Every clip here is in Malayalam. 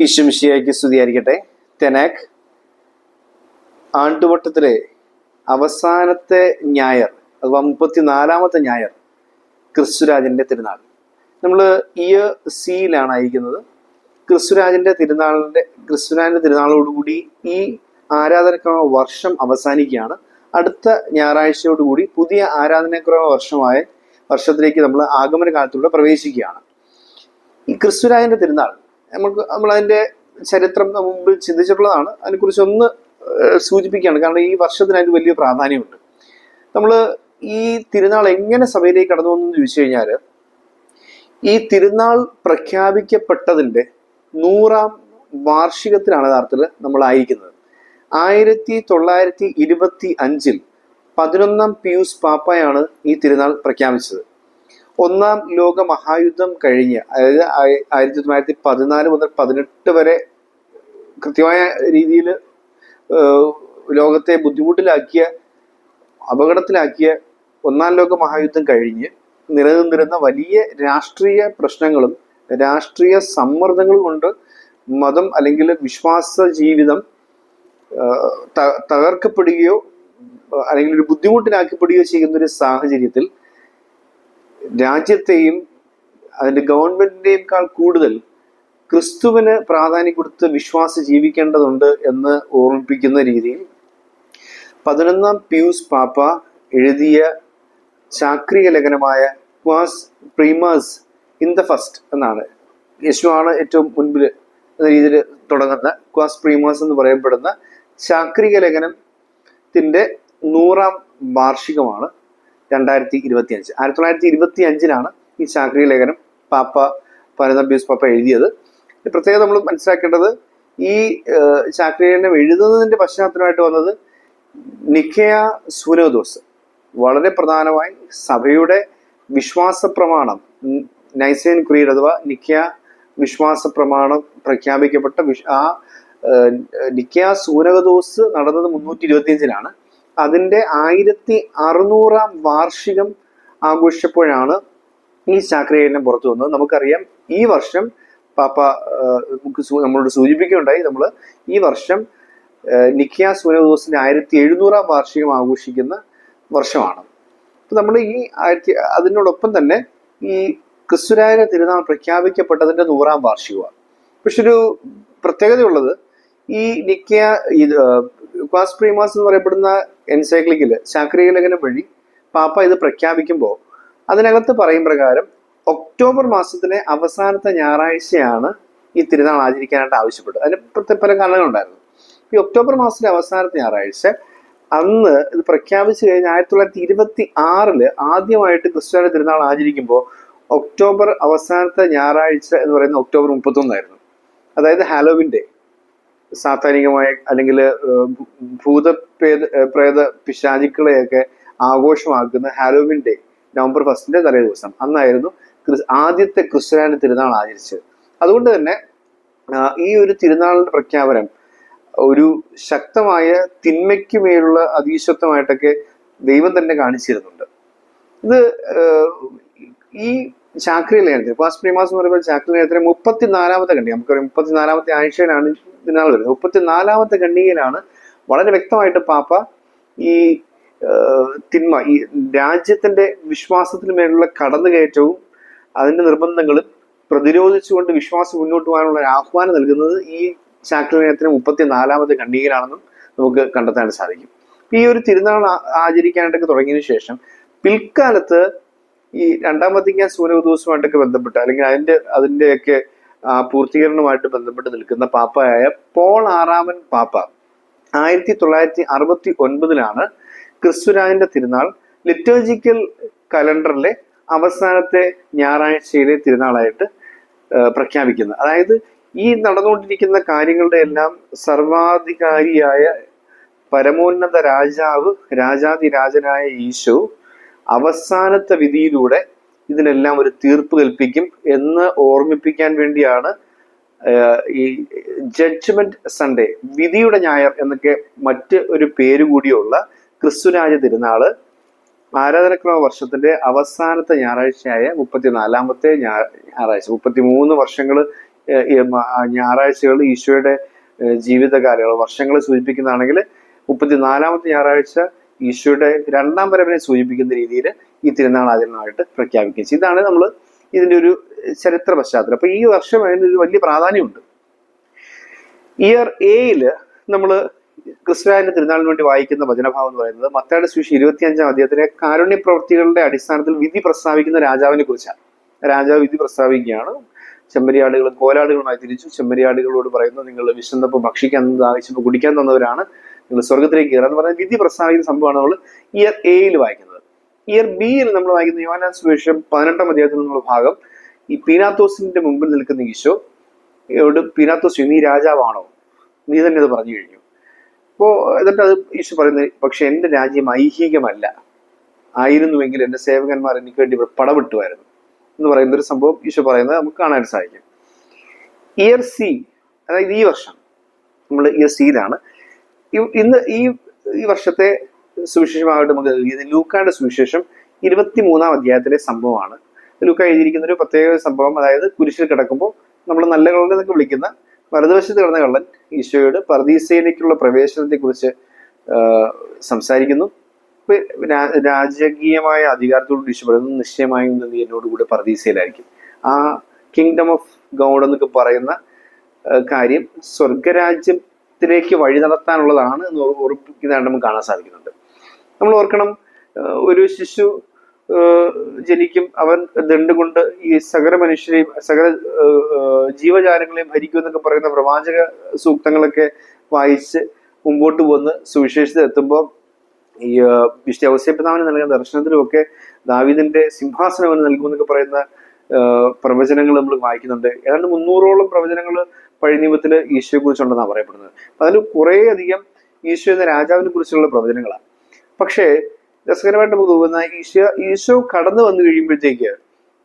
ഈശ്വമിശിയായിക്ക് സ്തുതിയായിരിക്കട്ടെ. തെനാക് ആണ്ടുവട്ടത്തിലെ അവസാനത്തെ ഞായർ അഥവാ 34-ാമത്തെ ഞായർ ക്രിസ്തുരാജന്റെ തിരുനാൾ. നമ്മൾ ഇയർ സിയിലാണ് അയക്കുന്നത്. ക്രിസ്തുരാജന്റെ തിരുനാളോടുകൂടി ഈ ആരാധനക്രമ വർഷം അവസാനിക്കുകയാണ്. അടുത്ത ഞായറാഴ്ചയോടുകൂടി പുതിയ ആരാധനാക്രമ വർഷത്തിലേക്ക് നമ്മൾ ആഗമന കാലത്തൂടെ പ്രവേശിക്കുകയാണ്. ഈ ക്രിസ്തുരാജന്റെ തിരുനാൾ നമ്മൾ അതിന്റെ ചരിത്രം മുമ്പിൽ ചിന്തിച്ചിട്ടുള്ളതാണ്. അതിനെക്കുറിച്ച് ഒന്ന് സൂചിപ്പിക്കുകയാണ്. കാരണം ഈ വർഷത്തിന് അതിന് വലിയ പ്രാധാന്യമുണ്ട്. നമ്മൾ ഈ തിരുനാൾ എങ്ങനെ സഭയിലേക്ക് കടന്നു വന്നു ചോദിച്ചു കഴിഞ്ഞാൽ, ഈ തിരുനാൾ പ്രഖ്യാപിക്കപ്പെട്ടതിൻ്റെ 100-ാം വാർഷികത്തിലാണ് യഥാർത്ഥത്തിൽ നമ്മൾ ആയിരിക്കുന്നത്. 1925 11-ാം പിയൂസ് പാപ്പയാണ് ഈ തിരുനാൾ പ്രഖ്യാപിച്ചത്. ഒന്നാം ലോക മഹായുദ്ധം കഴിഞ്ഞ്, അതായത് 1914 മുതൽ 18 വരെ കൃത്യമായ രീതിയിൽ ലോകത്തെ ബുദ്ധിമുട്ടിലാക്കിയ, അപകടത്തിലാക്കിയ ഒന്നാം ലോക മഹായുദ്ധം കഴിഞ്ഞ് നിലനിന്നിരുന്ന വലിയ രാഷ്ട്രീയ പ്രശ്നങ്ങളും രാഷ്ട്രീയ സമ്മർദ്ദങ്ങളും കൊണ്ട് മതം അല്ലെങ്കിൽ വിശ്വാസ ജീവിതം തകർക്കപ്പെടുകയോ അല്ലെങ്കിൽ ഒരു ബുദ്ധിമുട്ടിലാക്കപ്പെടുകയോ ചെയ്യുന്ന ഒരു സാഹചര്യത്തിൽ രാജ്യത്തെയും അതിൻ്റെ ഗവൺമെന്റിനേക്കാൾ കൂടുതൽ ക്രിസ്തുവിന് പ്രാധാന്യം കൊടുത്ത് വിശ്വാസം ജീവിക്കേണ്ടതുണ്ട് എന്ന് ഓർമ്മിപ്പിക്കുന്ന രീതിയിൽ 11-ാം പിയൂസ് പാപ്പ എഴുതിയ ചാക്രിക ലേഖനമായ ക്വാസ് പ്രീമസ് ഇൻ ദ ഫസ്റ്റ് എന്നാണ്. യേശുവാണ് ഏറ്റവും മുൻപിൽ എന്ന രീതിയിൽ തുടങ്ങുന്ന ക്വാസ് പ്രീമസ് എന്ന് പറയപ്പെടുന്ന ചാക്രിക ലേഖനത്തിന്റെ 100-ാം വാർഷികമാണ് 2025. 1925 ഈ ചാക്രിക ലേഖനം പാപ്പ 11-ാം പിയൂസ് പാപ്പ എഴുതിയത്. പ്രത്യേകം നമ്മൾ മനസ്സിലാക്കേണ്ടത്, ഈ ചാക്രിക ലേഖനം എഴുതുന്നതിന്റെ പശ്ചാത്തലമായിട്ട് വന്നത് നിക്കയ സൂനോദോസ്, വളരെ പ്രധാനമായി സഭയുടെ വിശ്വാസ പ്രമാണം, നൈസൈൻ ക്രീഡ് അഥവാ നിക്കയ വിശ്വാസ പ്രമാണം പ്രഖ്യാപിക്കപ്പെട്ട നിക്കയ സൂനോദോസ് നടന്നത് 325 അതിൻ്റെ 1600-ാം വാർഷികം ആഘോഷിച്ചപ്പോഴാണ് ഈ ചാക്രിക ലേഖനം പുറത്തു വന്നത്. നമുക്കറിയാം, ഈ വർഷം പാപ്പ നമ്മളോട് സൂചിപ്പിക്കുകയുണ്ടായി, നമ്മൾ ഈ വർഷം നിക്കയ സൂനോദോസിന്റെ 1700-ാം വാർഷികം ആഘോഷിക്കുന്ന വർഷമാണ്. അപ്പൊ നമ്മൾ അതിനോടൊപ്പം തന്നെ ഈ ക്രിസ്തുരാജ തിരുനാൾ പ്രഖ്യാപിക്കപ്പെട്ടതിന്റെ 100-ാം വാർഷികമാണ്. പക്ഷെ ഒരു പ്രത്യേകതയുള്ളത്, ഈ നിക്കയ ക്വാസ് പ്രീമാസ് എന്ന് പറയപ്പെടുന്ന എൻസൈക്ലിക്കില് ചാക്രിക ലേഖനം വഴി പാപ്പ ഇത് പ്രഖ്യാപിക്കുമ്പോൾ അതിനകത്ത് പറയും പ്രകാരം ഒക്ടോബർ മാസത്തിലെ അവസാനത്തെ ഞായറാഴ്ചയാണ് ഈ തിരുനാൾ ആചരിക്കാനായിട്ട് ആവശ്യപ്പെട്ടത്. അതിന് പല കാരണങ്ങളുണ്ടായിരുന്നു. ഈ ഒക്ടോബർ മാസത്തിലെ അവസാനത്തെ ഞായറാഴ്ച അന്ന് ഇത് പ്രഖ്യാപിച്ചു കഴിഞ്ഞ് 1926 ആദ്യമായിട്ട് ക്രിസ്തുരാജ തിരുനാൾ ആചരിക്കുമ്പോൾ ഒക്ടോബർ അവസാനത്തെ ഞായറാഴ്ച എന്ന് പറയുന്നത് ഒക്ടോബർ 31 അതായത് ഹാലോവിൻ ഡേ. സാത്താനികമായ അല്ലെങ്കിൽ പ്രേത പിശാചുക്കളെയൊക്കെ ആഘോഷമാക്കുന്ന ഹാലോവിൻ ഡേ, നവംബർ 1 തലേ ദിവസം അന്നായിരുന്നു ആദ്യത്തെ ക്രിസ്തുരാജ തിരുനാൾ ആചരിച്ചത്. അതുകൊണ്ട് തന്നെ ഈ ഒരു തിരുനാളിന്റെ പ്രഖ്യാപനം ഒരു ശക്തമായ തിന്മയ്ക്ക് മേലുള്ള അതീശത്വമായിട്ടൊക്കെ ദൈവം തന്നെ കാണിച്ചിരുന്നുണ്ട്. ഇത് ഈ ചാക്രിക ലേഖനത്തിൽ ക്വാസ് പ്രീമാസ് എന്ന് പറയുമ്പോൾ ചാക്രിക ലേഖനത്തിലെ 34-ാമത്തെ ഖണ്ഡിക, നമുക്കറിയാം 34-ാമത്തെ ആഴ്ചയിലാണ് തിരുനാൾ വരുന്നത്. 34-ാമത്തെ ഖണ്ഡികയിലാണ് വളരെ വ്യക്തമായിട്ട് പാപ്പ ഈ തിന്മ, ഈ രാജ്യത്തിന്റെ വിശ്വാസത്തിന് മേലുള്ള കടന്നുകയറ്റവും അതിന്റെ നിർബന്ധങ്ങളും പ്രതിരോധിച്ചുകൊണ്ട് വിശ്വാസം മുന്നോട്ട് പോകാനുള്ള ഒരു ആഹ്വാനം നൽകുന്നത് ഈ ചാക്രിക ലേഖനത്തിന് 34-ാമത്തെ ഖണ്ഡികയിലാണെന്നും നമുക്ക് കണ്ടെത്താൻ സാധിക്കും. ഈ ഒരു തിരുനാൾ ആചരിക്കാനായിട്ടൊക്കെ തുടങ്ങിയതിനു ശേഷം പിൽക്കാലത്ത് ഈ 2-ാം വത്തിക്കാൻ സൂനോദോസുമായിട്ടൊക്കെ ബന്ധപ്പെട്ട് അല്ലെങ്കിൽ അതിൻ്റെയൊക്കെ പൂർത്തീകരണവുമായിട്ട് ബന്ധപ്പെട്ട് നിൽക്കുന്ന പാപ്പയായ പോൾ 6-ാമൻ പാപ്പ 1969 ക്രിസ്തുരാജന്റെ തിരുനാൾ ലിറ്റർജിക്കൽ കലണ്ടറിലെ അവസാനത്തെ ഞായറാഴ്ചയിലെ തിരുനാളായിട്ട് പ്രഖ്യാപിക്കുന്നത്. അതായത് ഈ നടന്നുകൊണ്ടിരിക്കുന്ന കാര്യങ്ങളുടെ എല്ലാം സർവാധികാരിയായ പരമോന്നത രാജാതിരാജനായ ഈശോ അവസാനത്തെ വിധിയിലൂടെ ഇതിനെല്ലാം ഒരു തീർപ്പ് കൽപ്പിക്കും എന്ന് ഓർമ്മിപ്പിക്കാൻ വേണ്ടിയാണ് ഈ ജഡ്ജ്മെന്റ് സൺഡേ, വിധിയുടെ ഞായർ എന്നൊക്കെ മറ്റ് ഒരു പേര് കൂടിയുള്ള ക്രിസ്തുരാജ തിരുനാള് ആരാധനക്രമ വർഷത്തിന്റെ അവസാനത്തെ ഞായറാഴ്ചയായ 34-ാമത്തെ ഞായറാഴ്ച, 33 വർഷങ്ങൾ ഞായറാഴ്ചകൾ ഈശോയുടെ ജീവിതകാലങ്ങൾ വർഷങ്ങളെ സൂചിപ്പിക്കുന്നതാണെങ്കിൽ 34ാമത്തെ ഞായറാഴ്ച ഈശോയുടെ രണ്ടാം വരവിനെ സൂചിപ്പിക്കുന്ന രീതിയിൽ ഈ തിരുനാൾ ആചരണമായിട്ട് പ്രഖ്യാപിക്കുക. ഇതാണ് നമ്മൾ ഇതിന്റെ ഒരു ചരിത്ര പശ്ചാത്തലം. അപ്പൊ ഈ വർഷം അതിനൊരു വലിയ പ്രാധാന്യമുണ്ട്. ഇയർ എയില് നമ്മൾ ക്രിസ്തുരാജന്റെ തിരുനാളിന് വേണ്ടി വായിക്കുന്ന വചനഭാവം എന്ന് പറയുന്നത് മത്തായിയുടെ സുവിശേഷം 25-ാം അധ്യായത്തിലെ കാരുണ്യ പ്രവൃത്തികളുടെ അടിസ്ഥാനത്തിൽ വിധി പ്രസ്താവിക്കുന്ന രാജാവിനെ കുറിച്ചാണ്. രാജാവ് വിധി പ്രസ്താവിക്കുകയാണ്. ചെമ്മരിയാടുകളും കോലാടുകളുമായി തിരിച്ചു. ചെമ്മരിയാടുകളോട് പറയുന്നു, നിങ്ങൾ വിശന്നപ്പോൾ ഭക്ഷിക്കാൻ ദാഹിച്ചപ്പോൾ കുടിക്കാൻ തന്നവരാണ്, നിങ്ങൾ സ്വർഗത്തിലേക്ക് കയറുക എന്ന് പറഞ്ഞ വിധി പ്രസ്താവിക്കുന്ന സംഭവമാണ് നമ്മൾ ഇയർ എയിൽ വായിക്കുന്നത്. ഇയർ ബിയിൽ നമ്മൾ വായിക്കുന്ന യോഹന്നാൻ സുവിശേഷം 18-ാം അധ്യായത്തിൽ നിന്നുള്ള ഭാഗം ഈ പീലാത്തോസിന്റെ മുമ്പിൽ നിൽക്കുന്ന ഈശോ പീലാത്തോസ്, നീ രാജാവാണോ? നീ തന്നെ അത് പറഞ്ഞു കഴിഞ്ഞു. അപ്പോ എന്നിട്ട് അത് ഈശോ പറയുന്നത്, പക്ഷെ എന്റെ രാജ്യം ഐഹികമല്ല, ആയിരുന്നുവെങ്കിൽ എന്റെ സേവകന്മാർ എനിക്ക് വേണ്ടി പടവെട്ടുമായിരുന്നു എന്ന് പറയുന്ന ഒരു സംഭവം ഈശോ പറയുന്നത് നമുക്ക് കാണാൻ സാധിക്കും. ഇയർ സി, അതായത് ഈ വർഷം നമ്മൾ ഇയർ സിയിലാണ്. ഇന്ന് ഈ വർഷത്തെ സുവിശേഷമായിട്ട് നമുക്ക് ലൂക്കായുടെ സുവിശേഷം 23-ാം അധ്യായത്തിലെ സംഭവമാണ്. ലൂക്ക എഴുതിയിരിക്കുന്ന ഒരു പ്രത്യേക സംഭവം, അതായത് കുരിശിൽ കിടക്കുമ്പോൾ നമ്മൾ നല്ല കള്ളൻ എന്നൊക്കെ വിളിക്കുന്ന വലതുവശത്ത് കിടന്ന കള്ളൻ ഈശോയുടെ പർദീസയിലേക്കുള്ള പ്രവേശനത്തെ കുറിച്ച് സംസാരിക്കുന്നു. രാജകീയമായ അധികാരത്തോട് ഈശോ പറയുന്നു, നിശ്ചയമായും നീ എന്നോട് കൂടെ പർദീസയിലായിരിക്കും. ആ കിങ്ഡം ഓഫ് ഗോഡ് എന്നൊക്കെ പറയുന്ന കാര്യം സ്വർഗരാജ്യത്തിലേക്ക് വഴി നടത്താനുള്ളതാണ് എന്ന് ഉറപ്പിക്കുന്നതായിട്ട് നമുക്ക് കാണാൻ സാധിക്കുന്നുണ്ട്. നമ്മൾ ഓർക്കണം, ഒരു ശിശു ജനിക്കും, അവൻ ദണ്ട് കൊണ്ട് ഈ സകല മനുഷ്യരെയും സകല ജീവജാലങ്ങളെയും ഭരിക്കും എന്നൊക്കെ പറയുന്ന പ്രവാചക സൂക്തങ്ങളൊക്കെ വായിച്ച് മുമ്പോട്ട് പോന്ന് സുവിശേഷത്തിൽ എത്തുമ്പോൾ ഈ വിശുദ്ധ ഔസേപ്പിതാവിന് നൽകുന്ന ദർശനത്തിലുമൊക്കെ ദാവീദിന്റെ സിംഹാസനം എന്ന് നൽകുമെന്നൊക്കെ പറയുന്ന പ്രവചനങ്ങൾ നമ്മൾ വായിക്കുന്നുണ്ട്. ഏതാണ്ട് 300ഓളം പ്രവചനങ്ങൾ പഴയ നിയമത്തില് ഈശോയെ കുറിച്ചുണ്ടെന്നാണ് പറയപ്പെടുന്നത്. അതിൽ കുറേ അധികം ഈശോ എന്ന രാജാവിനെ കുറിച്ചുള്ള പ്രവചനങ്ങളാണ്. പക്ഷേ രസകരമായിട്ട് നമുക്ക് തോന്നുന്ന ഈശോ കടന്നു വന്നു കഴിയുമ്പോഴത്തേക്ക്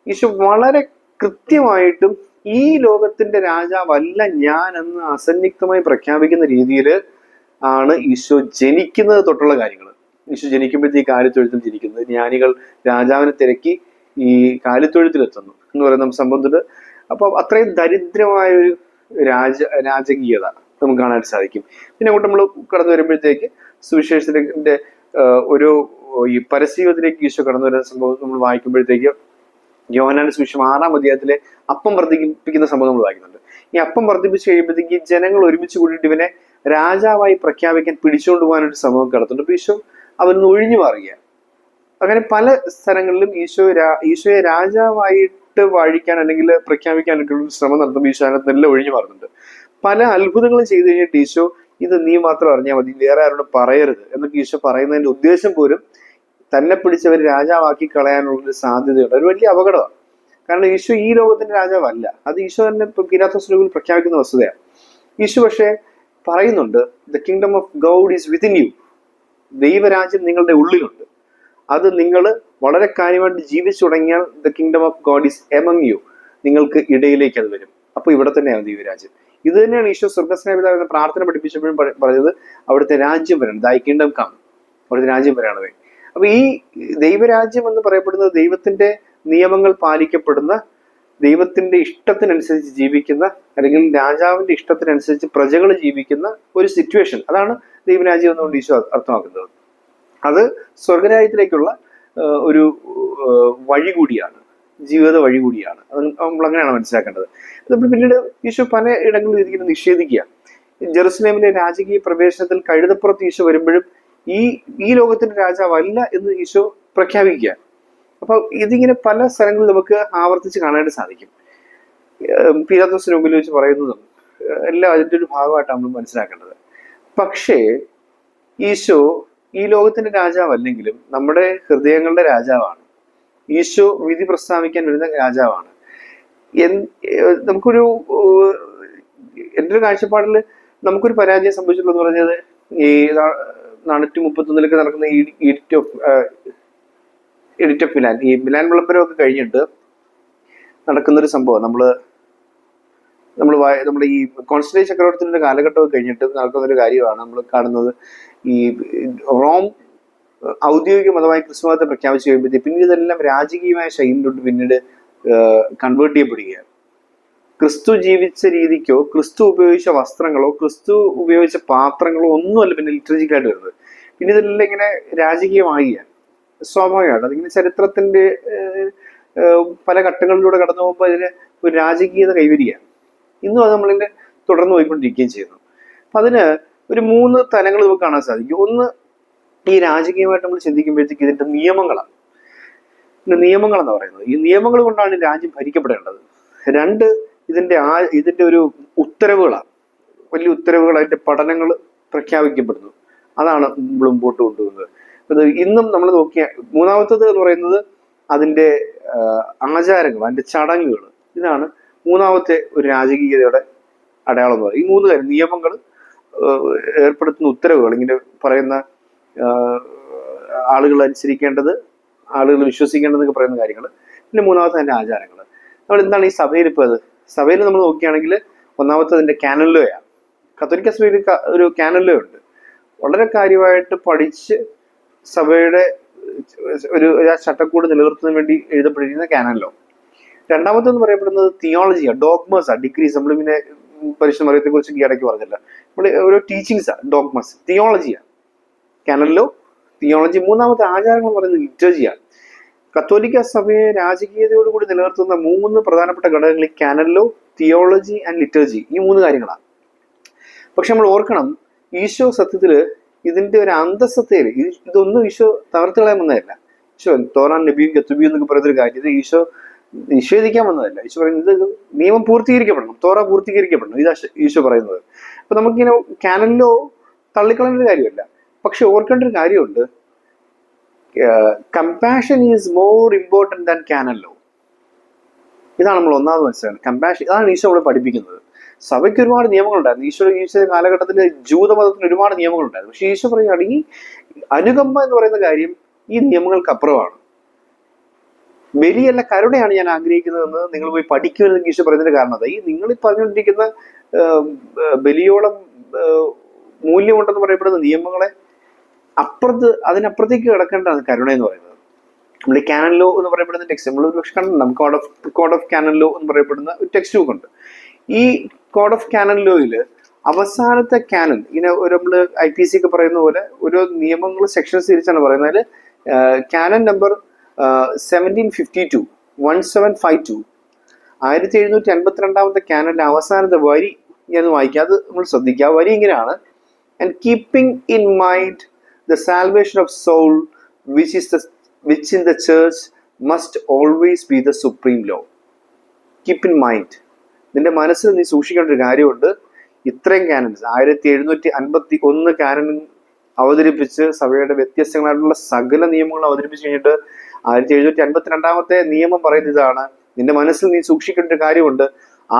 ഈശോ വളരെ കൃത്യമായിട്ടും ഈ ലോകത്തിന്റെ രാജാവല്ല ഞാൻ എന്ന് അസന്നിഗ്ധമായി പ്രഖ്യാപിക്കുന്ന രീതിയിൽ ആണ് ഈശോ ജനിക്കുന്നത് തൊട്ടുള്ള കാര്യങ്ങൾ. ഈശോ ജനിക്കുമ്പോഴത്തേക്ക് കാലിത്തൊഴുത്തിൽ ജനിക്കുന്നത്, ജ്ഞാനികൾ രാജാവിനെ തിരക്കി ഈ കാലിത്തൊഴുത്തിലെത്തുന്നു എന്ന് പറയുന്ന സംഭവത്തില്. അപ്പൊ അത്രയും ദരിദ്രമായ ഒരു രാജകീയത നമുക്ക് കാണാൻ സാധിക്കും. പിന്നെ അങ്ങോട്ട് നമ്മൾ കടന്നു വരുമ്പോഴത്തേക്ക് സുവിശേഷത്തിന്റെ ഒരു ഈ പരസ്യത്തിലേക്ക് ഈശോ കടന്നു വരുന്ന സംഭവം നമ്മൾ വായിക്കുമ്പോഴത്തേക്ക് യോഹന്നാന്റെ സുവിശേഷം 6-ാം അധ്യായത്തിലെ അപ്പം വർദ്ധിപ്പിക്കുന്ന സംഭവം നമ്മൾ വായിക്കുന്നുണ്ട്. ഈ അപ്പം വർദ്ധിപ്പിച്ച് കഴിയുമ്പോഴത്തേക്ക് ജനങ്ങൾ ഒരുമിച്ച് കൂടിയിട്ട് ഇവനെ രാജാവായി പ്രഖ്യാപിക്കാൻ പിടിച്ചുകൊണ്ട് പോകാനൊരു സംഭവം കടത്തുന്നുണ്ട്. അപ്പൊ ഈശോ അവനൊന്ന് ഒഴിഞ്ഞു മാറുക. അങ്ങനെ പല സ്ഥലങ്ങളിലും ഈശോയെ രാജാവായിട്ട് വാഴിക്കാൻ അല്ലെങ്കിൽ പ്രഖ്യാപിക്കാനൊക്കെ ഒരു ശ്രമം നടത്തുമ്പോൾ ഈശോ അതിനെല്ലാം ഒഴിഞ്ഞു മാറുന്നുണ്ട്. പല അത്ഭുതങ്ങളും ചെയ്തു കഴിഞ്ഞിട്ട് ഈശോ ഇത് നീ മാത്രം അറിഞ്ഞാൽ മതി, വേറെ ആരോട് പറയരുത് എന്നൊക്കെ ഈശോ പറയുന്നതിന്റെ ഉദ്ദേശം പോലും തന്നെ പിടിച്ചവർ രാജാവാക്കി കളയാനുള്ളൊരു സാധ്യതയുണ്ട്. ഒരു വലിയ അപകടമാണ്. കാരണം ഈശോ ഈ ലോകത്തിന്റെ രാജാവല്ല, അത് ഈശോ തന്നെ പീലാത്തോസിൽ പ്രഖ്യാപിക്കുന്ന വസ്തുതയാണ്. ഈശോ പക്ഷെ പറയുന്നുണ്ട്, the kingdom of God is within you, ദൈവരാജ്യം നിങ്ങളുടെ ഉള്ളിലുണ്ട്. അത് നിങ്ങൾ വളരെ കാര്യമായിട്ട് ജീവിച്ചു തുടങ്ങിയാൽ the kingdom of God is among U, നിങ്ങൾക്ക് ഇടയിലേക്ക് അത് വരും. അപ്പൊ ഇവിടെ തന്നെയാണ് ദൈവരാജ്യം. ഇത് തന്നെയാണ് ഈശോ സ്വർഗസ്നേഹിതാവ് എന്ന പ്രാർത്ഥന പഠിപ്പിച്ചപ്പോഴും പറഞ്ഞത്, അവിടുത്തെ രാജ്യം വരണം, ദൈ കിങ്ഡം കം, അവിടുത്തെ രാജ്യം വരാണവേ. അപ്പൊ ഈ ദൈവരാജ്യം എന്ന് പറയപ്പെടുന്നത് ദൈവത്തിന്റെ നിയമങ്ങൾ പാലിക്കപ്പെടുന്ന, ദൈവത്തിന്റെ ഇഷ്ടത്തിനനുസരിച്ച് ജീവിക്കുന്ന, അല്ലെങ്കിൽ രാജാവിന്റെ ഇഷ്ടത്തിനനുസരിച്ച് പ്രജകൾ ജീവിക്കുന്ന ഒരു സിറ്റുവേഷൻ. അതാണ് ദൈവരാജ്യം എന്നുകൊണ്ട് ഈശോ അർത്ഥമാക്കുന്നത്. അത് സ്വർഗരാജ്യത്തിലേക്കുള്ള ഒരു വഴി കൂടിയാണ്, ജീവിത വഴി കൂടിയാണ്. അത് നമ്മൾ അങ്ങനെയാണ് മനസ്സിലാക്കേണ്ടത്. നമ്മൾ പിന്നീട് ഈശോ പല ഇടങ്ങളിൽ ഇതിങ്ങനെ നിഷേധിക്കുക. ജെറുസലേമിലെ രാജകീയ പ്രവേശനത്തിൽ കഴുതപ്പുറത്ത് ഈശോ വരുമ്പോഴും ഈ ലോകത്തിന്റെ രാജാവല്ല എന്ന് ഈശോ പ്രഖ്യാപിക്കുക. അപ്പൊ ഇതിങ്ങനെ പല സ്ഥലങ്ങളിൽ നമുക്ക് ആവർത്തിച്ച് കാണാനായിട്ട് സാധിക്കും. പീലാത്തോസിന് മുമ്പിൽ വെച്ച് പറയുന്നതും എല്ലാം അതിന്റെ ഒരു ഭാഗമായിട്ടാണ് നമ്മൾ മനസ്സിലാക്കേണ്ടത്. പക്ഷേ ഈശോ ഈ ലോകത്തിന്റെ രാജാവല്ലെങ്കിലും നമ്മുടെ ഹൃദയങ്ങളുടെ രാജാവാണ്. ഈശോ വിധി പ്രസ്താവിക്കാൻ വരുന്ന രാജാവാണ്. നമുക്കൊരു എൻ്റെ ഒരു കാഴ്ചപ്പാടിൽ നമുക്കൊരു പരാജയം സംഭവിച്ചിട്ടുള്ളത് പറഞ്ഞത് ഈ 431 നടക്കുന്ന എഡിറ്റ് ഓഫ് മിലാൻ, ഈ മിലാൻ വിളംബരമൊക്കെ കഴിഞ്ഞിട്ട് നടക്കുന്നൊരു സംഭവം. നമ്മുടെ ഈ കോൺസ്റ്റന്റൈൻ ചക്രവർത്തിയുടെ കാലഘട്ടമൊക്കെ കഴിഞ്ഞിട്ട് നടക്കുന്നൊരു കാര്യമാണ് നമ്മൾ കാണുന്നത്. ഈ റോം ഔദ്യോഗിക മതമായി ക്രിസ്തു മതത്തെ പ്രഖ്യാപിച്ചു കഴിയുമ്പോഴത്തേക്ക് പിന്നീട് ഇതെല്ലാം രാജകീയമായ ശൈലിയിലോട്ട് പിന്നീട് കൺവേർട്ട് ചെയ്യപ്പെടുകയാണ്. ക്രിസ്തു ജീവിച്ച രീതിക്കോ ക്രിസ്തു ഉപയോഗിച്ച വസ്ത്രങ്ങളോ ക്രിസ്തു ഉപയോഗിച്ച പാത്രങ്ങളോ ഒന്നുമല്ല പിന്നെ ലിറ്ററജിക്കലായിട്ട് വരുന്നത്. പിന്നെ ഇതെല്ലാം ഇങ്ങനെ രാജകീയമാകുകയാണ്. സ്വാഭാവികമാണ്. അതിങ്ങനെ ചരിത്രത്തിന്റെ പല ഘട്ടങ്ങളിലൂടെ കടന്നു പോകുമ്പോൾ അതിന് ഒരു രാജകീയത കൈവരികയാണ്. ഇന്നും അത് നമ്മളിങ്ങനെ തുടർന്ന് പോയിക്കൊണ്ടിരിക്കുകയും ചെയ്യുന്നു. അപ്പൊ അതിന് ഒരു 3 തലങ്ങൾ നമുക്ക് കാണാൻ സാധിക്കും. ഒന്ന്, ഈ രാജകീയമായിട്ട് നമ്മൾ ചിന്തിക്കുമ്പോഴത്തേക്ക് ഇതിന്റെ നിയമങ്ങളാണ്. നിയമങ്ങൾ എന്ന് പറയുന്നത് ഈ നിയമങ്ങൾ കൊണ്ടാണ് രാജ്യം ഭരിക്കപ്പെടേണ്ടത്. 2, ഇതിന്റെ ഒരു ഉത്തരവുകളാണ്. വലിയ ഉത്തരവുകൾ, അതിന്റെ പഠനങ്ങൾ പ്രഖ്യാപിക്കപ്പെടുന്നു. അതാണ് നമ്മൾ മുമ്പോട്ട് കൊണ്ടുപോകുന്നത്. അത് ഇന്നും നമ്മൾ നോക്കിയ മൂന്നാമത്തത് എന്ന് പറയുന്നത് അതിന്റെ ആചാരങ്ങൾ, അതിന്റെ ചടങ്ങുകൾ. ഇതാണ് മൂന്നാമത്തെ ഒരു രാജകീയതയുടെ അടയാളം എന്ന് പറയുന്നത്. ഈ 3 കാര്യം, നിയമങ്ങൾ, ഏർപ്പെടുത്തുന്ന ഉത്തരവുകൾ, ഇങ്ങനെ പറയുന്ന ആളുകൾ അനുസരിക്കേണ്ടത്, ആളുകൾ വിശ്വസിക്കേണ്ടതെന്നൊക്കെ പറയുന്ന കാര്യങ്ങൾ. പിന്നെ മൂന്നാമത്തെ അതിന്റെ ആചാരങ്ങൾ. നമ്മൾ എന്താണ് ഈ സഭയിൽ ഇപ്പോൾ അത് സഭയിൽ നമ്മൾ നോക്കുകയാണെങ്കിൽ ഒന്നാമത്തെ അതിന്റെ കാനൻ ലോയാണ്. കത്തോലിക്ക സഭയിൽ ഒരു കാനൻ ലോ ഉണ്ട്. വളരെ കാര്യമായിട്ട് പഠിച്ച് സഭയുടെ ഒരു ചട്ടക്കൂട് നിലനിർത്തുന്നതിന് വേണ്ടി എഴുതപ്പെട്ടിരിക്കുന്ന കാനൻ ലോ. രണ്ടാമത്തെന്ന് പറയപ്പെടുന്നത് തിയോളജിയാണ്, ഡോഗ്മസാണ്, ഡിഗ്രീസ്. നമ്മൾ പിന്നെ പരിശുദ്ധ മറിയത്തെ കുറിച്ച് ഈ ഇടയ്ക്ക് പറഞ്ഞില്ല. നമ്മുടെ ഓരോ ടീച്ചിങ്സാണ് ഡോഗ്മസ്. തിയോളജിയാണ് കാനൻ ലോ, തിയോളജി. മൂന്നാമത്തെ ആചാരങ്ങൾ എന്ന് പറയുന്നത് ലിറ്റർജിയാണ്. കത്തോലിക്ക സഭയെ രാജകീയതയോടുകൂടി നിലനിർത്തുന്ന 3 പ്രധാനപ്പെട്ട ഘടകങ്ങൾ ഈ canon law, theology and liturgy. ഈ 3 കാര്യങ്ങളാണ്. പക്ഷെ നമ്മൾ ഓർക്കണം, ഈശോ സത്യത്തില് ഇതിന്റെ ഒരു അന്തസ്സത്തയിൽ ഇതൊന്നും ഈശോ തകർത്തുകളയാൻ വന്നതല്ല. ഈശോ തോറാൻ നബിയും കത്തുബിയും എന്നൊക്കെ പറയുന്നൊരു കാര്യം ഇത് ഈശോ നിഷേധിക്കാൻ വന്നതല്ല. ഈശോ പറയുന്നത് ഇത് നിയമം പൂർത്തീകരിക്കപ്പെടണം, തോറ പൂർത്തീകരിക്കപ്പെടണം. ഇതാ ഈശോ പറയുന്നത്. അപ്പൊ നമുക്കിങ്ങനെ കാനൻ ലോ തള്ളിക്കളയേണ്ട ഒരു കാര്യമല്ല. പക്ഷെ ഓർക്കേണ്ട ഒരു കാര്യമുണ്ട്, compassion is more important than canon law. ഇതാണ് നമ്മൾ ഒന്നാമത് മനസ്സിലാക്കുന്നത്. കമ്പാഷൻ, ഇതാണ് ഈശോ നമ്മളെ പഠിപ്പിക്കുന്നത്. സഭയ്ക്ക് ഒരുപാട് നിയമങ്ങളുണ്ടായിരുന്നു. ഈശോ കാലഘട്ടത്തിൽ ജൂതമതത്തിന് ഒരുപാട് നിയമങ്ങളുണ്ടായിരുന്നു. പക്ഷെ ഈശോ പറയുകയാണ് ഈ അനുകമ്പ എന്ന് പറയുന്ന കാര്യം ഈ നിയമങ്ങൾക്ക് അപ്പുറമാണ്. ബലിയല്ല, കരുണയാണ് ഞാൻ ആഗ്രഹിക്കുന്നതെന്ന് നിങ്ങൾ പോയി പഠിക്കുമെന്ന് ഈശോ പറയുന്നതിന്റെ കാരണം അതാ. ഈ നിങ്ങൾ ഈ പറഞ്ഞുകൊണ്ടിരിക്കുന്ന ബലിയോളം മൂല്യമുണ്ടെന്ന് പറയപ്പെടുന്ന നിയമങ്ങളെ അതിനപ്പുറത്തേക്ക് കിടക്കേണ്ടതാണ് കരുണ എന്ന് പറയുന്നത്. നമ്മൾ ഈ കാനൻ ലോ എന്ന് പറയപ്പെടുന്ന ടെക്സ്റ്റ് നമ്മൾ ഒരു പക്ഷെ കണ്ടിട്ടുണ്ട്. കോഡ് ഓഫ് കാനൻ ലോ എന്ന് പറയപ്പെടുന്ന ഒരു ടെക്സ്റ്റ് ബുക്ക് ഉണ്ട്. ഈ കോഡ് ഓഫ് കാനൻ ലോയിൽ അവസാനത്തെ കാനൻ, ഇങ്ങനെ ഒരു നമ്മൾ IPC ഒക്കെ പറയുന്ന പോലെ ഓരോ നിയമങ്ങൾ സെക്ഷൻസ് തിരിച്ചാണ് പറയുന്നത്. അതിൽ കാനൻ നമ്പർ 1752 1752 കാനലിന്റെ അവസാനത്തെ വരി ഞാൻ വായിക്കാം. അത് നമ്മൾ ശ്രദ്ധിക്കുക. വരി ഇങ്ങനെയാണ്: and keeping in mind the salvation of soul which in the church must always be the supreme law. Keep in mind, നിന്റെ മനസ്സിൽ നീ സൂക്ഷിക്കേണ്ട ഒരു കാര്യമുണ്ട്. ഇത്രയും കാനൻസ് 1751 കാനൻ അവതരിപ്പിച്ച് സഭയുടെ വ്യത്യസ്തങ്ങളായിട്ടുള്ള സകല നിയമങ്ങൾ അവതരിപ്പിച്ച് കഴിഞ്ഞിട്ട് 1752 നിയമം പറയുന്ന ഇതാണ്: നിന്റെ മനസ്സിൽ നീ സൂക്ഷിക്കേണ്ട ഒരു കാര്യമുണ്ട്.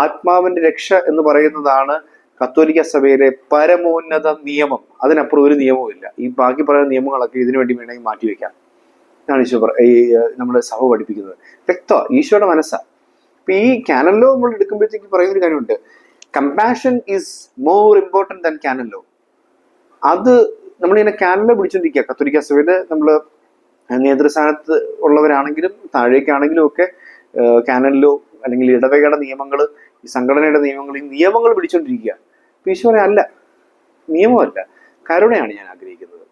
ആത്മാവിന്റെ രക്ഷ എന്ന് പറയുന്നതാണ് കത്തോലിക്ക സഭയിലെ പരമോന്നത നിയമം. അതിനപ്പുറം ഒരു നിയമവും ഇല്ല. ഈ ബാക്കി പറയുന്ന നിയമങ്ങളൊക്കെ ഇതിനു വേണ്ടി വേണമെങ്കിൽ മാറ്റിവെക്കാം. ഇതാണ് ഈശോ നമ്മുടെ സഭ പഠിപ്പിക്കുന്നത്. വ്യക്തമാണ്, ഈശോയുടെ മനസ്സാണ്. അപ്പൊ ഈ കാനൻ ലോ നമ്മൾ എടുക്കുമ്പോഴത്തേക്ക് പറയുന്ന ഒരു കാര്യമുണ്ട്: compassion is more important than canon law. അത് നമ്മളിങ്ങനെ കാനൻ ലോ പിടിച്ചോണ്ടിരിക്കുക. കത്തോലിക്ക സഭയില് നമ്മൾ നേതൃസ്ഥാനത്ത് ഉള്ളവരാണെങ്കിലും താഴേക്കാണെങ്കിലും ഒക്കെ കാനൻ ലോ അല്ലെങ്കിൽ ഇടവകയുടെ നിയമങ്ങൾ, ഈ സംഘടനയുടെ നിയമങ്ങൾ, ഈ നിയമങ്ങൾ പിടിച്ചോണ്ടിരിക്കുക. ഈശോനെ അല്ല, നിയമമല്ല, കരുണയാണ് ഞാൻ ആഗ്രഹിക്കുന്നത്.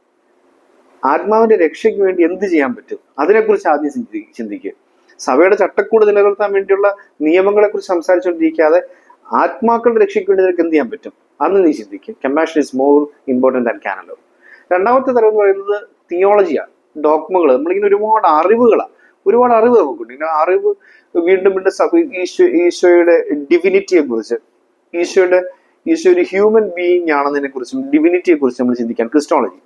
ആത്മാവിന്റെ രക്ഷയ്ക്ക് വേണ്ടി എന്ത് ചെയ്യാൻ പറ്റും അതിനെക്കുറിച്ച് ആദ്യം ചിന്തിക്കുക. സഭയുടെ ചട്ടക്കൂട് നിലനിർത്താൻ വേണ്ടിയുള്ള നിയമങ്ങളെ കുറിച്ച് സംസാരിച്ചുകൊണ്ടിരിക്കാതെ ആത്മാക്കളുടെ രക്ഷയ്ക്ക് വേണ്ടി നിനക്ക് എന്ത് ചെയ്യാൻ പറ്റും അന്ന് നീ ചിന്തിക്കും. Compassion is more important than canon law. രണ്ടാമത്തെ തലം എന്ന് പറയുന്നത് തിയോളജിയാണ്, ഡോഗ്മകൾ. നമ്മളിങ്ങനെ ഒരുപാട് അറിവ് നമുക്കുണ്ട്. ഇങ്ങനെ അറിവ് വീണ്ടും ഈശോയുടെ ഡിവിനിറ്റിയെ കുറിച്ച്, ഈശോ ഒരു ഹ്യൂമൻ ബീയിങ് ആണെന്നതിനെ കുറിച്ചും ഡിവിനിറ്റിയെ കുറിച്ച് നമ്മൾ ചിന്തിക്കാൻ ക്രിസ്റ്റോളജി.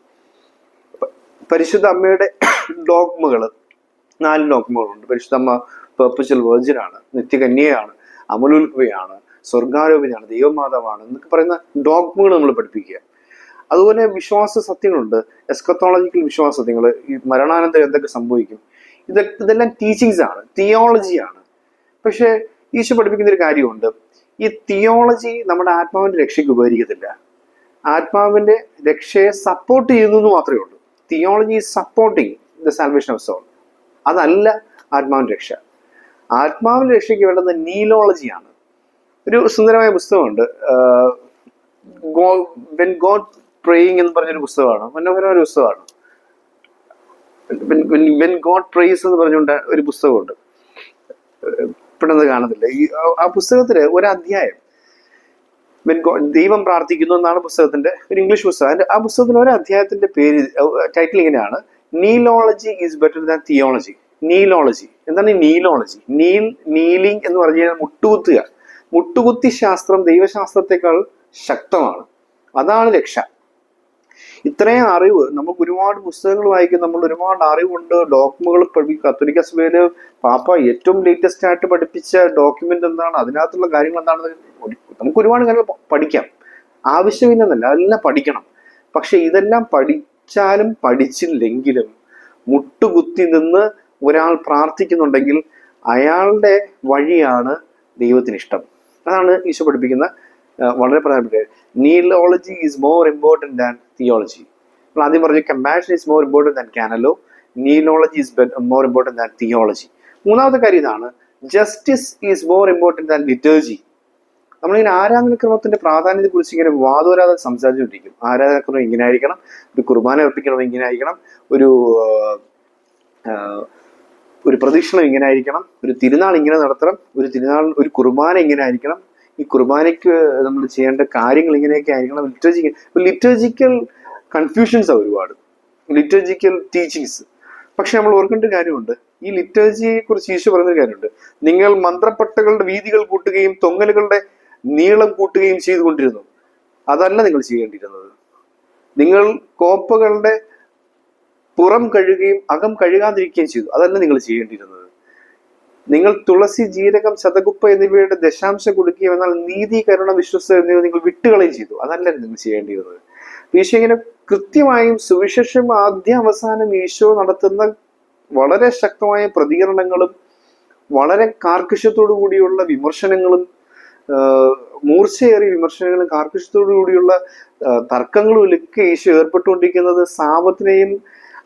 പരിശുദ്ധ അമ്മയുടെ ഡോഗ്മകൾ, 4 ഡോഗ്മകളുണ്ട്. പരിശുദ്ധ അമ്മ പെർപ്പച്വൽ വെർജിനാണ്, നിത്യകന്യയാണ്, അമലോത്ഭവയാണ്, സ്വർഗാരോപിതയാണ്, ദൈവമാതാവാണ് എന്നൊക്കെ പറയുന്ന ഡോഗ്മകൾ നമ്മൾ പഠിപ്പിക്കുക. അതുപോലെ വിശ്വാസ സത്യങ്ങളുണ്ട്, എസ്കത്തോളജിക്കൽ വിശ്വാസ സത്യങ്ങൾ. ഈ മരണാനന്തരം എന്തൊക്കെ സംഭവിക്കും, ഇതെല്ലാം ടീച്ചിങ്സ് ആണ്, തിയോളജിയാണ്. പക്ഷെ ഈശോ പഠിപ്പിക്കുന്ന ഒരു കാര്യമുണ്ട്: ഈ തിയോളജി നമ്മുടെ ആത്മാവിന്റെ രക്ഷയ്ക്ക് ഉപകരിക്കത്തില്ല. ആത്മാവിന്റെ രക്ഷയെ സപ്പോർട്ട് ചെയ്യുന്നു എന്ന് മാത്രമേ ഉള്ളൂ. Theology is supporting the salvation of soul. അതല്ല ആത്മാവിന്റെ രക്ഷ. ആത്മാവിന്റെ രക്ഷയ്ക്ക് വേണ്ടത് നീലോളജിയാണ്. ഒരു സുന്ദരമായ പുസ്തകമുണ്ട്, വെൻ ഗോഡ് പ്രേയിങ് എന്ന് പറഞ്ഞൊരു പുസ്തകമാണ്. മനോഹരമായ ഒരു പുസ്തകമാണ്. വെൻ ഗോഡ് പ്രേസ് എന്ന് പറഞ്ഞുകൊണ്ട് ഒരു പുസ്തകമുണ്ട്, പെട്ടെന്ന് കാണത്തില്ല. ആ പുസ്തകത്തില് ഒരു അധ്യായം ദൈവം പ്രാർത്ഥിക്കുന്നു എന്നാണ് പുസ്തകത്തിന്റെ ഒരു ഇംഗ്ലീഷ് പുസ്തകം. ആ പുസ്തകത്തിന് ഒരു അധ്യായത്തിന്റെ പേര്, ടൈറ്റിൽ ഇങ്ങനെയാണ്: നീലോളജി ഈസ് ബെറ്റർ ദാൻ തിയോളജി. നീലോളജി എന്താണ്? ഈ നീലോളജി, നീലിംഗ് എന്ന് പറഞ്ഞു കഴിഞ്ഞാൽ മുട്ടുകുത്തുക. മുട്ടുകുത്തി ശാസ്ത്രം ദൈവശാസ്ത്രത്തെക്കാൾ ശക്തമാണ്. അതാണ് രക്ഷ. ഇത്രയും അറിവ്, നമുക്ക് ഒരുപാട് പുസ്തകങ്ങൾ വായിക്കും, നമ്മൾ ഒരുപാട് അറിവുണ്ട്, ഡോക്യുമെന്റുകൾ പഠിക്കും. കത്തോലിക്ക സഭയില് പാപ്പ ഏറ്റവും ലേറ്റസ്റ്റ് ആയിട്ട് പഠിപ്പിച്ച ഡോക്യുമെന്റ് എന്താണ്, അതിനകത്തുള്ള കാര്യങ്ങൾ എന്താണെന്ന് നമുക്ക് ഒരുപാട് കാര്യങ്ങൾ പഠിക്കാം. ആവശ്യമില്ലെന്നല്ല, അതെല്ലാം പഠിക്കണം. പക്ഷെ ഇതെല്ലാം പഠിച്ചാലും പഠിച്ചില്ലെങ്കിലും മുട്ടുകുത്തി നിന്ന് ഒരാൾ പ്രാർത്ഥിക്കുന്നുണ്ടെങ്കിൽ അയാളുടെ വഴിയാണ് ദൈവത്തിന് ഇഷ്ടം. അതാണ് ഈശോ പഠിപ്പിക്കുന്ന വളരെ പ്രധാനപ്പെട്ട. Kneelology is more important than theology. നമ്മൾ ആദ്യം പറഞ്ഞു compassion is more important than canon law, kneelology is more important than theology. മൂന്നാമത്തെ കാര്യം ഇതാണ്: justice is more important than liturgy. നമ്മളിങ്ങനെ ആരാധനക്രമത്തിന്റെ പ്രാധാന്യത്തെ കുറിച്ച് ഇങ്ങനെ വാദോരാതെ സംസാരിച്ചുകൊണ്ടിരിക്കും. ആരാധനക്രമം ഇങ്ങനെ ആയിരിക്കണം, ഒരു കുർബാന അർപ്പിക്കണം ഇങ്ങനെ ആയിരിക്കണം, ഒരു പ്രദക്ഷിണം ഇങ്ങനെ ആയിരിക്കണം, ഒരു തിരുനാൾ ഇങ്ങനെ നടത്തണം, ഒരു കുർബാന ഇങ്ങനെ ആയിരിക്കണം, ഈ കുർബാനയ്ക്ക് നമ്മൾ ചെയ്യേണ്ട കാര്യങ്ങൾ ഇങ്ങനെയൊക്കെ ആയിരിക്കണം. ലിറ്റർജിക്കൽ കൺഫ്യൂഷൻസ് ആണ് ഒരുപാട്, ലിറ്റർജിക്കൽ ടീച്ചിങ്സ്. പക്ഷെ നമ്മൾ ഓർക്കേണ്ട കാര്യമുണ്ട്, ഈ ലിറ്റർജിയെ കുറിച്ച് ഈശോ പറയുന്നൊരു കാര്യമുണ്ട്: നിങ്ങൾ മന്ത്രപ്പട്ടകളുടെ വീതികൾ കൂട്ടുകയും തൊങ്ങലുകളുടെ നീളം കൂട്ടുകയും ചെയ്തുകൊണ്ടിരുന്നു. അതല്ല നിങ്ങൾ ചെയ്യേണ്ടിയിരുന്നത്. നിങ്ങൾ കോപ്പകളുടെ പുറം കഴുകുകയും അകം കഴുകാതിരിക്കുകയും ചെയ്തു. അതല്ല നിങ്ങൾ ചെയ്യേണ്ടിയിരുന്നത്. നിങ്ങൾ തുളസി, ജീരകം, ശതകുപ്പ എന്നിവയുടെ ദശാംശം കൊടുക്കുകയും എന്നാൽ നീതി, കരുണ, വിശ്വസ്തത എന്നിവ നിങ്ങൾ വിട്ടുകളയും ചെയ്തു. അതല്ല നിങ്ങൾ ചെയ്യേണ്ടിയിരുന്നത്. ഈശോ ഇങ്ങനെ കൃത്യമായും സുവിശേഷം ആദ്യ അവസാനം ഈശോ നടത്തുന്ന വളരെ ശക്തമായ പ്രതികരണങ്ങളും വളരെ കാർക്കശ്യത്തോടു കൂടിയുള്ള വിമർശനങ്ങളും, മൂർച്ചയേറിയ വിമർശനങ്ങളും കാർക്കശ്യത്തോടു കൂടിയുള്ള തർക്കങ്ങളിലൊക്കെ ഈശോ ഏർപ്പെട്ടുകൊണ്ടിരിക്കുന്നത് സാപത്തിനെയും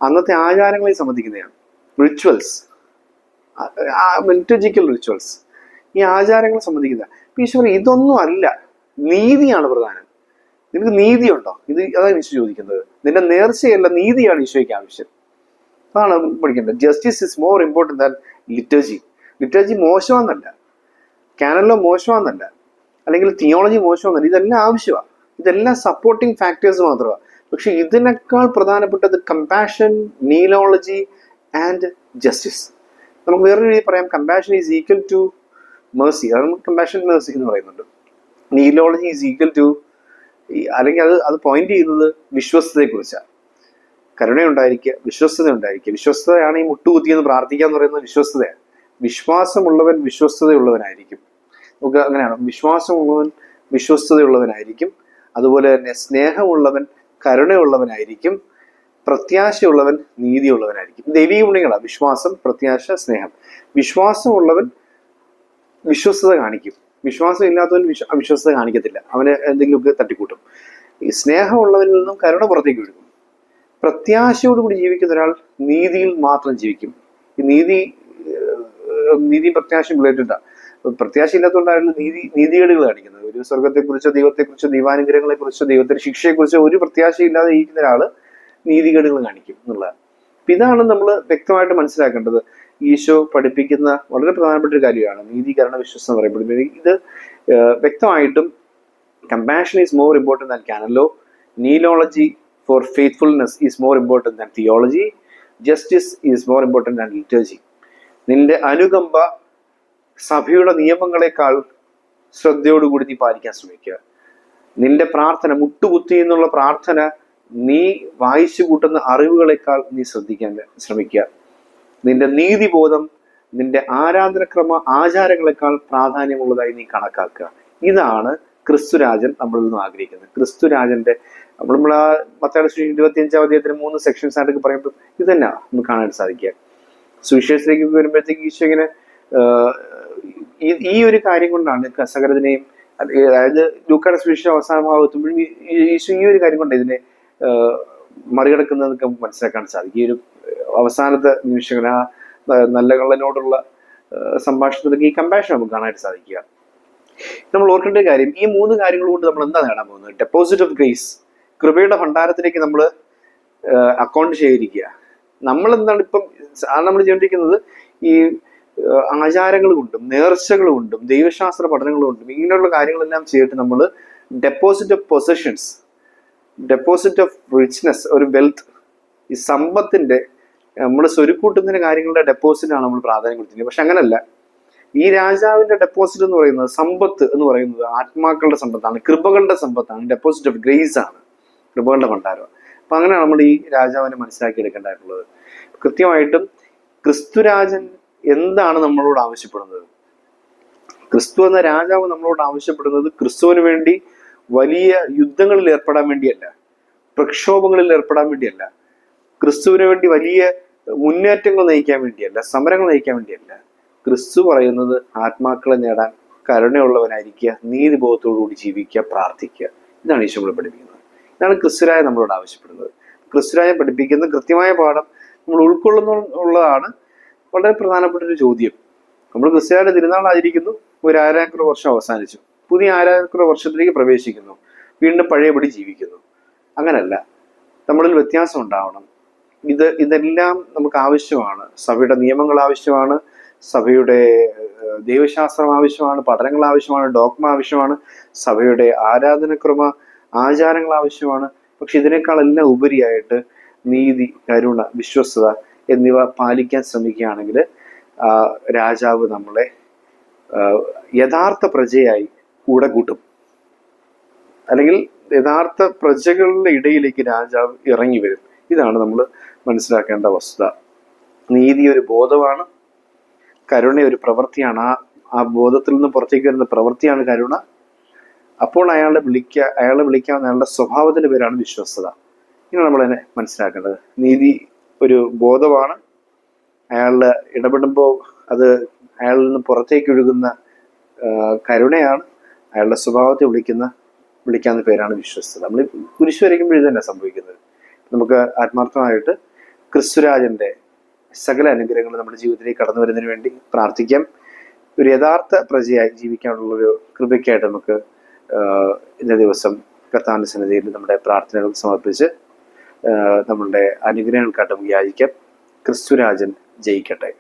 അന്നത്തെ ആചാരങ്ങളെയും സംബന്ധിക്കുന്നതാണ്. റിച്വൽസ്, ലിറ്റർജിക്കൽ റിച്വൽസ്, ഈ ആചാരങ്ങളെ സംബന്ധിക്കുന്ന. ഈശോ ഇതൊന്നും അല്ല, നീതിയാണ് പ്രധാനം. നിനക്ക് നീതിയുണ്ടോ? അതാണ് ഈശോ ചോദിക്കുന്നത്. നിന്റെ നേർച്ചയല്ല, നീതിയാണ് ഈശോയ്ക്ക് ആവശ്യം. അതാണ് പഠിക്കേണ്ടത്. Justice is more important than liturgy. Liturgy മോശമാണെന്നല്ല, കാനലോ മോശമാണെന്നല്ല, അല്ലെങ്കിൽ തിയോളജി മോശമാണെന്നല്ല. ഇതെല്ലാം ആവശ്യമാണ്, ഇതെല്ലാം സപ്പോർട്ടിങ് ഫാക്ടേഴ്സ് മാത്രമാണ്. പക്ഷെ ഇതിനേക്കാൾ പ്രധാനപ്പെട്ടത് കമ്പാഷൻ, നീലോളജി ആൻഡ് ജസ്റ്റിസ്. നമുക്ക് വേറൊരു രീതി പറയാം, compassion is equal to mercy. അതാണ് നമുക്ക് കമ്പാഷൻ മേഴ്സി എന്ന് പറയുന്നുണ്ട്. നീലോളജി ഈസ് ഈക്വൽ ടു, അല്ലെങ്കിൽ അത് പോയിന്റ് ചെയ്യുന്നത് വിശ്വസ്തതയെക്കുറിച്ചാണ്. കരുണയുണ്ടായിരിക്കുക, വിശ്വസ്തത ഉണ്ടായിരിക്കുക. വിശ്വസ്തതയാണ് ഈ മുട്ടുകുത്തി എന്ന് പ്രാർത്ഥിക്കുക എന്ന് പറയുന്നത് വിശ്വസ്തതയാണ്. വിശ്വാസമുള്ളവൻ വിശ്വസ്തതയുള്ളവനായിരിക്കും. നമുക്ക് അങ്ങനെയാണ്, വിശ്വാസമുള്ളവൻ വിശ്വസ്തതയുള്ളവനായിരിക്കും. അതുപോലെ തന്നെ സ്നേഹമുള്ളവൻ കരുണയുള്ളവനായിരിക്കും, പ്രത്യാശയുള്ളവൻ നീതിയുള്ളവനായിരിക്കും. ദൈവീക ഗുണങ്ങളാണ് വിശ്വാസം, പ്രത്യാശ, സ്നേഹം. വിശ്വാസമുള്ളവൻ വിശ്വസ്തത കാണിക്കും, വിശ്വാസം ഇല്ലാത്തവൻ അവിശ്വസ്തത കാണിക്കത്തില്ല, അവന് എന്തെങ്കിലുമൊക്കെ തട്ടിക്കൂട്ടും. ഈ സ്നേഹമുള്ളവനിൽ നിന്നും കരുണ പുറത്തേക്ക് ഒഴുകും. പ്രത്യാശയോടുകൂടി ജീവിക്കുന്ന ഒരാൾ നീതിയിൽ മാത്രം ജീവിക്കും. ഈ നീതി പ്രത്യാശയും റിലേറ്റഡാണ്. പ്രത്യാശ ഇല്ലാത്തതുകൊണ്ടാണ് നീതികേടുകൾ കാണിക്കുന്നത്. ഒരു സ്വർഗത്തെക്കുറിച്ചോ ദൈവത്തെക്കുറിച്ചോ ദൈവാനുഗ്രഹങ്ങളെക്കുറിച്ചോ ദൈവത്തിന്റെ ശിക്ഷയെക്കുറിച്ചോ ഒരു പ്രത്യാശയില്ലാതെ ഇരിക്കുന്ന ഒരാള് നീതികേടുകൾ കാണിക്കും എന്നുള്ളതാണ്. ഇതാണ് നമ്മൾ വ്യക്തമായിട്ട് മനസ്സിലാക്കേണ്ടത്. ഈശോ പഠിപ്പിക്കുന്ന വളരെ പ്രധാനപ്പെട്ട ഒരു കാര്യമാണ് നീതി, കരുണ, വിശ്വസ്തത എന്ന് പറയപ്പെടുന്നത്. ഇത് വ്യക്തമായിട്ടും compassion is more important than canon law, നീലോളജി for faithfulness is more important than theology, justice is more important than liturgy. നിന്റെ അനുകമ്പ സഭയുടെ നിയമങ്ങളെക്കാൾ ശ്രദ്ധയോടുകൂടി നീ പാലിക്കാൻ ശ്രമിക്കുക. നിന്റെ പ്രാർത്ഥന, മുട്ടുകുത്തി എന്നുള്ള പ്രാർത്ഥന, നീ വായിച്ചു കൂട്ടുന്ന അറിവുകളെക്കാൾ നീ ശ്രദ്ധിക്കാൻ ശ്രമിക്കുക. നിന്റെ നീതിബോധം നിന്റെ ആരാധനക്രമ ആചാരങ്ങളെക്കാൾ പ്രാധാന്യമുള്ളതായി നീ കണക്കാക്കുക. ഇതാണ് ക്രിസ്തുരാജൻ നമ്മളിൽ നിന്നും ആഗ്രഹിക്കുന്നത്. ക്രിസ്തുരാജന്റെ നമ്മൾ ആ മത്തായിയുടെ സുവിശേഷം 25-ാം അധ്യായത്തിന് 3 സെക്ഷൻസ് ആയിട്ടൊക്കെ പറയുമ്പോൾ ഇത് തന്നെ നമുക്ക് കാണാൻ സാധിക്കുക. സുവിശേഷത്തിലേക്ക് വരുമ്പോഴത്തേക്ക് ഈശോ ഇങ്ങനെ ഈ ഒരു കാര്യം കൊണ്ടാണ് സകലതിനെയും, അതായത് ലൂക്കായുടെ സുവിശേഷം അവസാന ഭാഗത്തുമ്പോഴും ഈശോ ഈ ഒരു കാര്യം കൊണ്ട് ഇതിനെ മറികടക്കുന്നതൊക്കെ നമുക്ക് മനസ്സിലാക്കാൻ സാധിക്കും. ഈ ഒരു അവസാനത്തെ നിമിഷങ്ങൾ, ആ നല്ല കള്ളനോടുള്ള സംഭാഷണത്തിലൊക്കെ ഈ കമ്പാഷൻ നമുക്ക് കാണാനായിട്ട് സാധിക്കുക. നമ്മൾ ഓർക്കേണ്ട ഒരു കാര്യം, ഈ 3 കാര്യങ്ങൾ കൊണ്ട് നമ്മൾ എന്താ നേടാൻ പോകുന്നത്? ഡെപ്പോസിറ്റ് ഓഫ് ഗ്രേസ്, കൃപയുടെ ഭണ്ഡാരത്തിലേക്ക് നമ്മൾ അക്കൗണ്ട് ശേഖരിക്കുക. നമ്മൾ എന്താണ് ഇപ്പം നമ്മൾ ചെയ്തിരിക്കുന്നത്? ഈ ആചാരങ്ങൾ കൊണ്ടും നേർച്ചകൾ കൊണ്ടും ദൈവശാസ്ത്ര പഠനങ്ങൾ കൊണ്ടും ഇങ്ങനെയുള്ള കാര്യങ്ങളെല്ലാം ചെയ്തിട്ട് നമ്മൾ deposit of possessions, deposit of richness, ഒരു വെൽത്ത്, ഈ സമ്പത്തിന്റെ നമ്മൾ സ്വരുക്കൂട്ടുന്നതിന് കാര്യങ്ങളുടെ ഡെപ്പോസിറ്റാണ് നമ്മൾ പ്രാധാന്യം കൊടുത്തിരിക്കുന്നത്. പക്ഷെ അങ്ങനല്ല. ഈ രാജാവിന്റെ ഡെപ്പോസിറ്റ് എന്ന് പറയുന്നത്, സമ്പത്ത് എന്ന് പറയുന്നത് ആത്മാക്കളുടെ സമ്പത്താണ്, കൃപകളുടെ സമ്പത്താണ്, ഡെപ്പോസിറ്റ് ഓഫ് ഗ്രേസ് ആണ്, കൃപകളുടെ ഭണ്ഡാരം. അപ്പൊ അങ്ങനെയാണ് നമ്മൾ ഈ രാജാവിനെ മനസ്സിലാക്കി എടുക്കേണ്ടതായിട്ടുള്ളത്. കൃത്യമായിട്ടും ക്രിസ്തുരാജൻ എന്താണ് നമ്മളോട് ആവശ്യപ്പെടുന്നത്? ക്രിസ്തു എന്ന രാജാവ് നമ്മളോട് ആവശ്യപ്പെടുന്നത് ക്രിസ്തുവിന് വേണ്ടി വലിയ യുദ്ധങ്ങളിൽ ഏർപ്പെടാൻ വേണ്ടിയല്ല, പ്രക്ഷോഭങ്ങളിൽ ഏർപ്പെടാൻ വേണ്ടിയല്ല, ക്രിസ്തുവിന് വേണ്ടി വലിയ മുന്നേറ്റങ്ങൾ നയിക്കാൻ വേണ്ടിയല്ല, സമരങ്ങൾ നയിക്കാൻ വേണ്ടിയല്ല. ക്രിസ്തു പറയുന്നത് ആത്മാക്കളെ നേടാൻ കരുണയുള്ളവനായിരിക്കുക, നീതിബോധത്തോടുകൂടി ജീവിക്കുക, പ്രാർത്ഥിക്കുക. ഇതാണ് ഈശോ നമ്മളെ പഠിപ്പിക്കുന്നത്. ഇതാണ് ക്രിസ്തുരായ നമ്മളോട് ആവശ്യപ്പെടുന്നത്. ക്രിസ്തുരായ പഠിപ്പിക്കുന്ന കൃത്യമായ പാഠം നമ്മൾ ഉൾക്കൊള്ളുന്നുള്ളതാണ് വളരെ പ്രധാനപ്പെട്ട ഒരു ചോദ്യം. നമ്മൾ ക്രിസ്തുരായുടെ തിരുനാൾ ആചരിക്കുന്നു, ഒരു ആരാധന വർഷം അവസാനിച്ചു, പുതിയ ആരാധന വർഷത്തിലേക്ക് പ്രവേശിക്കുന്നു, വീണ്ടും പഴയപടി ജീവിക്കുന്നു. അങ്ങനല്ല, നമ്മളിൽ വ്യത്യാസം ഉണ്ടാവണം. ഇതെല്ലാം നമുക്ക് ആവശ്യമാണ്. സഭയുടെ നിയമങ്ങൾ ആവശ്യമാണ്, സഭയുടെ ദൈവശാസ്ത്രം ആവശ്യമാണ്, പഠനങ്ങൾ ആവശ്യമാണ്, ഡോക്മ ആവശ്യമാണ്, സഭയുടെ ആരാധനക്രമ ആചാരങ്ങൾ ആവശ്യമാണ്. പക്ഷെ ഇതിനേക്കാളെല്ലാം ഉപരിയായിട്ട് നീതി, കരുണ, വിശ്വസ്തത എന്നിവ പാലിക്കാൻ ശ്രമിക്കുകയാണെങ്കിൽ രാജാവ് നമ്മളെ യഥാർത്ഥ പ്രജയായി കൂടെ കൂട്ടും. അല്ലെങ്കിൽ യഥാർത്ഥ പ്രജകളുടെ ഇടയിലേക്ക് രാജാവ് ഇറങ്ങി വരും. ഇതാണ് നമ്മൾ മനസ്സിലാക്കേണ്ട വസ്തുത. നീതി ഒരു ബോധമാണ്, കരുണ ഒരു പ്രവൃത്തിയാണ്. ആ ബോധത്തിൽ നിന്ന് പുറത്തേക്ക് വരുന്ന പ്രവൃത്തിയാണ് കരുണ. അപ്പോൾ അയാളെ വിളിക്കാവുന്ന അയാളുടെ സ്വഭാവത്തിന്റെ പേരാണ് വിശ്വസ്തത. ഇങ്ങനെ നമ്മൾ അതിനെ മനസ്സിലാക്കേണ്ടത്. നീതി ഒരു ബോധമാണ്, അയാളിൽ ഇടപെടുമ്പോൾ അത് അയാളിൽ നിന്ന് പുറത്തേക്ക് ഒഴുകുന്ന കരുണയാണ്, അയാളുടെ സ്വഭാവത്തെ വിളിക്കാവുന്ന പേരാണ് വിശ്വസ്തത. നമ്മൾ കുരിശ് വരയ്ക്കുമ്പോൾ ഇത് തന്നെ സംഭവിക്കുന്നത്. നമുക്ക് ആത്മാർത്ഥമായിട്ട് ക്രിസ്തുരാജന്റെ സകല അനുഗ്രഹങ്ങൾ നമ്മുടെ ജീവിതത്തിലേക്ക് കടന്നു വരുന്നതിന് വേണ്ടി പ്രാർത്ഥിക്കാം. ഒരു യഥാർത്ഥ പ്രജയായി ജീവിക്കാനുള്ളൊരു കൃപയ്ക്കായിട്ട് നമുക്ക് ഇന്ന ദിവസം കർത്താവിന്റെ സന്നിധിയിൽ നമ്മുടെ പ്രാർത്ഥനകൾ സമർപ്പിച്ച് നമ്മളുടെ അനുഗ്രഹങ്ങൾക്കായിട്ട് നമുക്ക് യാചിക്കാം. ക്രിസ്തുരാജൻ ജയിക്കട്ടെ.